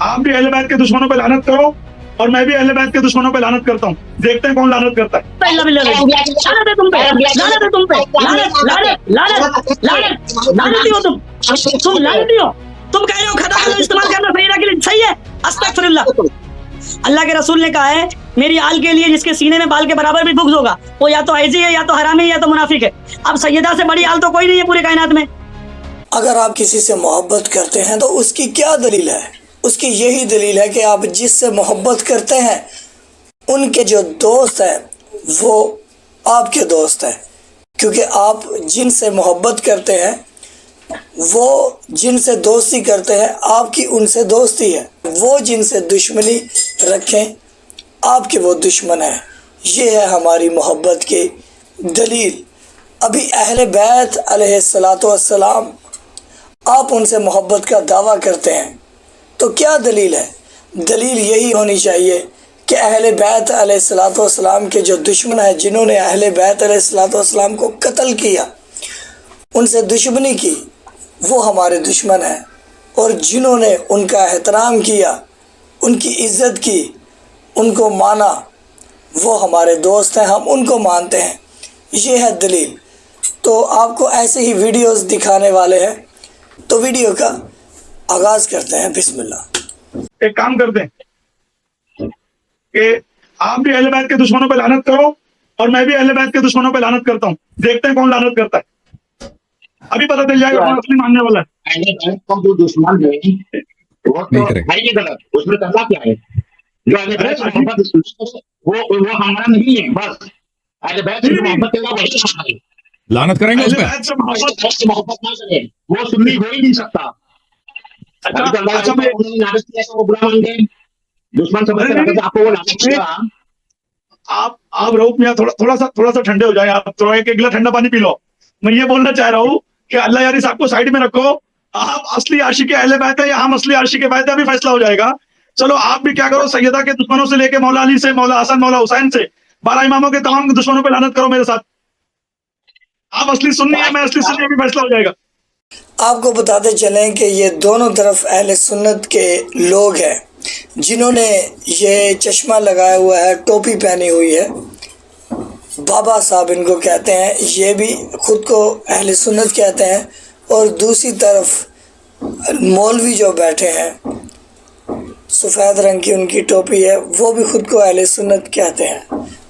آپ بھی اہل بیت کے دشمنوں پہ لعنت کرو اور میں بھی اہل بیت کے دشمنوں پہ لعنت کرتا ہوں. دیکھتے ہیں کون لعنت کرتا ہے. لعنت ہے تم پہ، لعنت ہے تم پہ، لعنت لعنت لعنت لعنت لعنتی ہو تم لعنتی ہو. تم کہہ رہے ہو خطا کا لفظ استعمال کرنا سیدہ کے لیے صحیح ہے. استغفر اللہ. اللہ کے رسول نے کہا ہے میری آل کے لیے جس کے سینے میں بال کے برابر بھی بغض ہوگا وہ یا تو عیزی ہے یا تو حرامی ہے یا تو منافق ہے. اب سیدہ سے بڑی آل تو کوئی نہیں ہے پورے کائنات میں. اگر آپ کسی سے محبت کرتے ہیں تو اس کی کیا دلیل ہے؟ اس کی یہی دلیل ہے کہ آپ جس سے محبت کرتے ہیں ان کے جو دوست ہیں وہ آپ کے دوست ہیں، کیونکہ آپ جن سے محبت کرتے ہیں وہ جن سے دوستی کرتے ہیں آپ کی ان سے دوستی ہے. وہ جن سے دشمنی رکھیں آپ کے وہ دشمن ہیں. یہ ہے ہماری محبت کی دلیل. ابھی اہل بیت علیہ السلام آپ ان سے محبت کا دعویٰ کرتے ہیں تو کیا دلیل ہے؟ دلیل یہی ہونی چاہیے کہ اہل بیت علیہ السلام کے جو دشمن ہیں، جنہوں نے اہل بیت علیہ السلام کو قتل کیا، ان سے دشمنی کی، وہ ہمارے دشمن ہیں. اور جنہوں نے ان کا احترام کیا، ان کی عزت کی، ان کو مانا، وہ ہمارے دوست ہیں، ہم ان کو مانتے ہیں. یہ ہے دلیل. تو آپ کو ایسے ہی ویڈیوز دکھانے والے ہیں، تو ویڈیو کا آغاز کرتے ہیں. بسم اللہ. ایک کام کرتے ہیں کہ آپ بھی اہل بیت کے دشمنوں پہ لعنت کرو اور میں بھی اہل بیت کے دشمنوں پہ لعنت کرتا ہوں. دیکھتے ہیں کون لعنت کرتا ہے. ابھی پتہ چل جائے گا کون اصلی ماننے والا ہے. اہل بیت کا جو دشمن ہے وہ تو ہے ہی غلط. اس میں کرنا کیا ہے؟ جو اہل بیت سے محبت وہ ہمارا نہیں ہے. بس اہل بیت سے محبت کرنا وہی ہمارا ہے. لعنت کریں گے اس پہ. اہل بیت سے محبت محبت نہ کرے وہ سنی ہو ہی نہیں سکتا. اچھا میں دشمن سمجھ کر آپ کو وہ لعنت کیا. آپ رہو میاں تھوڑا سا ٹھنڈے ہو جائے. آپ تھوڑا ایک گلاس ٹھنڈا پانی پی لو. میں یہ بولنا چاہ رہا ہوں کہ اللہ یاری صاحب کو سائڈ میں رکھو. آپ اصلی عاشق اہل بیت ہے یا ہم اصلی عاشق بیت ہے ابھی فیصلہ ہو جائے گا. چلو آپ بھی کیا کرو، سیدہ کے دشمنوں سے لے کے مولا علی سے، مولا حسن، مولا حسین سے، 12 اماموں کے تمام دشمنوں پہ لعنت کرو میرے ساتھ. آپ اصلی سنی ہے، میں اصلی سنی، ابھی فیصلہ ہو جائے گا. آپ کو بتاتے چلیں کہ یہ دونوں طرف اہل سنت کے لوگ ہیں جنہوں نے یہ چشمہ لگایا ہوا ہے، ٹوپی پہنی ہوئی ہے. بابا صاحب ان کو کہتے ہیں، یہ بھی خود کو اہل سنت کہتے ہیں. اور دوسری طرف مولوی جو بیٹھے ہیں، سفید رنگ کی ان کی ٹوپی ہے، وہ بھی خود کو اہل سنت کہتے ہیں.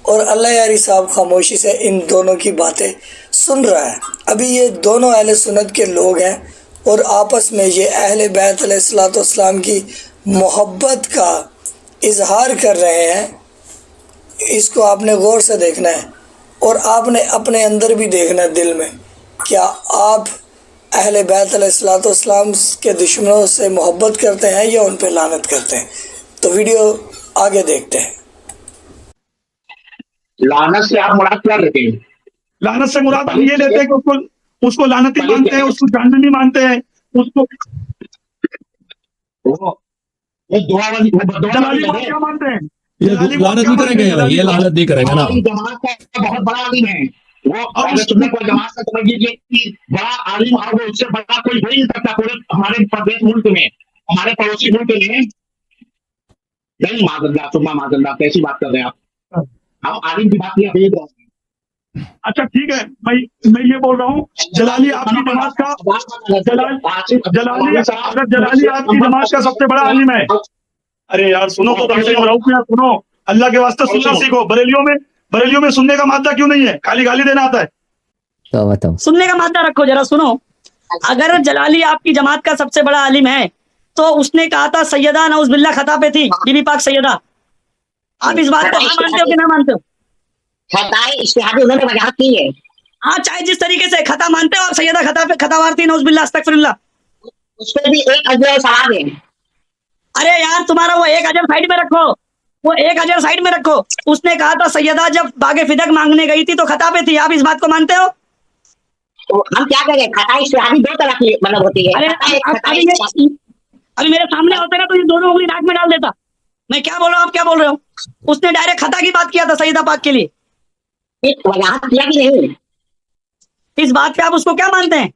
اور اللہ یاری صاحب خاموشی سے ان دونوں کی باتیں سن رہا ہے. ابھی یہ دونوں اہل سنت کے لوگ ہیں اور آپس میں یہ اہل بیت علیہ السلام کی محبت کا اظہار کر رہے ہیں. اس کو آپ نے غور سے دیکھنا ہے اور آپ نے اپنے اندر بھی دیکھنا ہے دل میں. کیا آپ اہل بیت علیہ السلام کے دشمنوں سے محبت کرتے ہیں یا ان پہ لعنت کرتے ہیں؟ تو ویڈیو آگے دیکھتے ہیں. لعنت سے آپ مراد کیا لیتے ہیں؟ لعنت سے مراد ہم یہ لیتے ہیں کہ اس کو لعنتی مانتے ہیں، اس کو جہنمی مانتے ہیں، اس کو جلالی کیا مانتے ہیں. یہ لعنت نہیں کریں گے، یہ لعنت نہیں کریں گے نا. جماعت کا بہت بڑا عالم ہے وہ. اہل سنت کو جماعت کا سمجھ لیجیے کہ بڑا عالم، اور وہ اس سے بڑا کوئی ہو ہی نہیں سکتا پورے ہمارے پردیش ملک میں، ہمارے پڑوسی ملک میں. نہیں معاذ اللہ، ثم معاذ اللہ، کیسی بات کر رہے ہیں آپ؟ ہم عالم کی بات نہیں کر رہے ہیں. اچھا ٹھیک ہے، میں یہ بول رہا ہوں جلالی آپ کی جماعت کا جلالی آپ کی جماعت کا سب سے بڑا عالم ہے. ارے یار سنو تو سنو، اللہ کے واسطے سننا سیکھو. بریلیوں میں سننے کا مادہ کیوں نہیں ہے؟ خالی گالی دینا آتا ہے. سننے کا مادہ رکھو ذرا سنو. اگر جلالی آپ کی جماعت کا سب سے بڑا عالم ہے تو اس نے کہا تھا سیدہ نعوذ باللہ خطا پہ تھی، بی بی پاک سیدہ. آپ اس بات کو ہاں مانتے ہو کہ نہ مانتے ہو؟ خطائے اجتہادی انہوں نے وجاہت کی ہے. ہاں چاہے جس طریقے سے خطا مانتے ہو آپ، سیدہ خطا پہ خطا وار تھی، نعوذ باللہ، استغفر اللہ. اس پہ بھی ایک اجر و ثواب ہے. ارے یار تمہارا وہ ایک اجر سائڈ میں رکھو، وہ ایک اجر سائڈ میں رکھو. اس نے کہا تھا سیدہ جب باغ فدق مانگنے گئی تھی تو خطا پہ تھی. آپ اس بات کو مانتے ہو؟ تو ہم کیا کریں؟ خطائے اجتہادی دو طرح کی مطلب ہوتی ہے. ابھی میرے سامنے ہوتے نا تو یہ دونوں انگلی ناک میں ڈال دیتا. میں کیا بول رہا ہوں، آپ کیا بول رہے ہو؟ اس نے ڈائریکٹ خطا کی بات کیا تھا سیدہ پاک کے لیے. وجاہت کیا کہ نہیں؟ اس بات پہ آپ اس کو کیا مانتے ہیں؟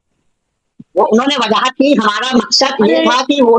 وہ انہوں نے وجاہت کی. ہمارا مقصد یہ تھا کہ وہ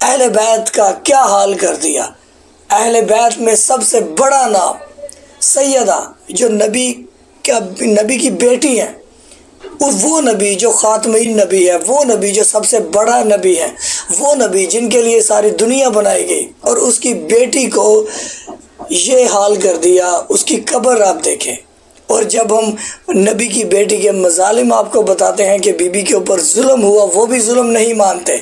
اہل بیت کا کیا حال کر دیا. اہل بیت میں سب سے بڑا نام سیدہ جو نبی کی بیٹی ہیں، وہ نبی جو خاتمین نبی ہے، وہ نبی جو سب سے بڑا نبی ہے، وہ نبی جن کے لیے ساری دنیا بنائی گئی، اور اس کی بیٹی کو یہ حال کر دیا. اس کی قبر آپ دیکھیں. اور جب ہم نبی کی بیٹی کے مظالم آپ کو بتاتے ہیں کہ بی بی کے اوپر ظلم ہوا، وہ بھی ظلم نہیں مانتے.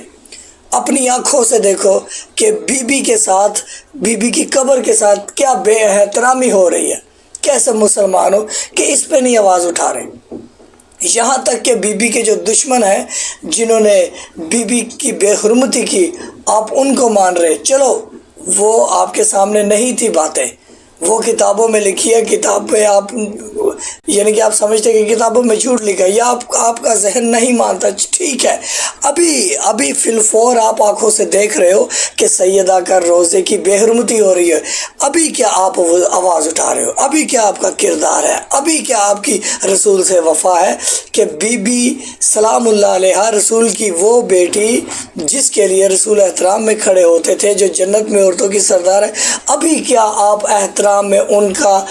اپنی آنکھوں سے دیکھو کہ بی بی کے ساتھ، بی بی کی قبر کے ساتھ کیا بے احترامی ہو رہی ہے. کیسے مسلمان ہو کہ اس پہ نہیں آواز اٹھا رہے. یہاں تک کہ بی بی کے جو دشمن ہیں جنہوں نے بی بی کی بے حرمتی کی، آپ ان کو مان رہے. چلو وہ آپ کے سامنے نہیں تھی باتیں، وہ کتابوں میں لکھی ہے، کتاب پہ آپ یعنی کہ آپ سمجھتے کہ کتابوں میں جھوٹ لکھا ہے، یا آپ کا ذہن نہیں مانتا. ٹھیک ہے، ابھی فی الفور آپ آنکھوں سے دیکھ رہے ہو کہ سیدہ کا روزے کی بے حرمتی ہو رہی ہے. ابھی کیا آپ آواز اٹھا رہے ہو؟ ابھی کیا آپ کا کردار ہے؟ ابھی کیا آپ کی رسول سے وفا ہے کہ بی بی سلام اللہ علیہ، رسول کی وہ بیٹی جس کے لیے رسول احترام میں کھڑے ہوتے تھے، جو جنت میں عورتوں کی سردار ہے، ابھی کیا آپ احترام میں ان کا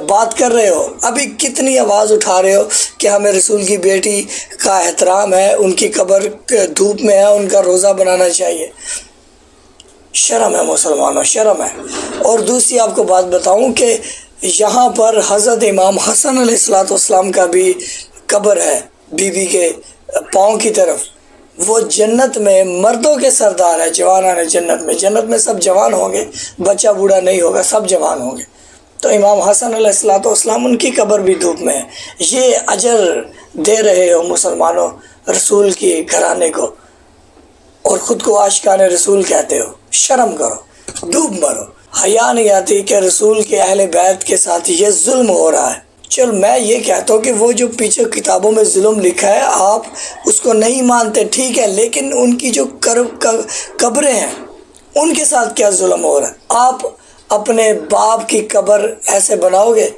بات کر رہے ہو؟ ابھی کتنی آواز اٹھا رہے ہو کہ ہمیں رسول کی بیٹی کا احترام ہے، ان کی قبر دھوپ میں ہے، ان کا روزہ بنانا چاہیے. شرم ہے مسلمانوں، شرم ہے. اور دوسری آپ کو بات بتاؤں کہ یہاں پر حضرت امام حسن علیہ السلام کا بھی قبر ہے بی بی کے پاؤں کی طرف. وہ جنت میں مردوں کے سردار ہے، جوانان جنت میں سب جوان ہوں گے، بچہ بوڑھا نہیں ہوگا، سب جوان ہوں گے. تو امام حسن علیہ السلام ان کی قبر بھی دھوپ میں ہے. یہ اجر دے رہے ہو مسلمانوں رسول کی گھرانے کو، اور خود کو عاشقان رسول کہتے ہو. شرم کرو، ڈوب مرو. حیا نہیں آتی کہ رسول کے اہل بیت کے ساتھ یہ ظلم ہو رہا ہے. چل میں یہ کہتا ہوں کہ وہ جو پیچھے کتابوں میں ظلم لکھا ہے آپ اس کو نہیں مانتے، ٹھیک ہے، لیکن ان کی جو قبریں ہیں ان کے ساتھ کیا ظلم ہو رہا ہے؟ آپ اپنے باپ کی قبر ایسے بناؤ گے،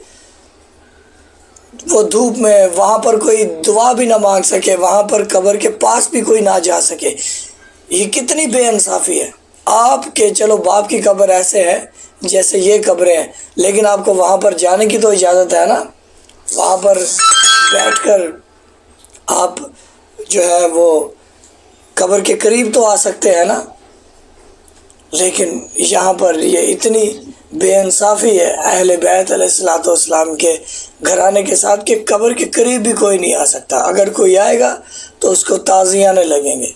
وہ دھوپ میں، وہاں پر کوئی دعا بھی نہ مانگ سکے، وہاں پر قبر کے پاس بھی کوئی نہ جا سکے. یہ کتنی بے انصافی ہے. آپ کے چلو باپ کی قبر ایسے ہے جیسے یہ قبریں ہیں، لیکن آپ کو وہاں پر جانے کی تو اجازت ہے نا، وہاں پر بیٹھ کر آپ جو ہے وہ قبر کے قریب تو آ سکتے ہیں نا. لیکن یہاں پر یہ اتنی بے انصافی ہے اہل بیت علیہ السلام کے گھرانے کے ساتھ کہ قبر کے قریب بھی کوئی نہیں آ سکتا. اگر کوئی آئے گا تو اس کو تعزیانے لگیں گے.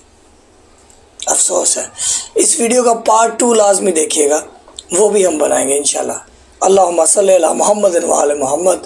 افسوس ہے. اس ویڈیو کا پارٹ 2 لازمی دیکھیے گا، وہ بھی ہم بنائیں گے انشاءاللہ. اللہم صلی علی محمد و آل محمد.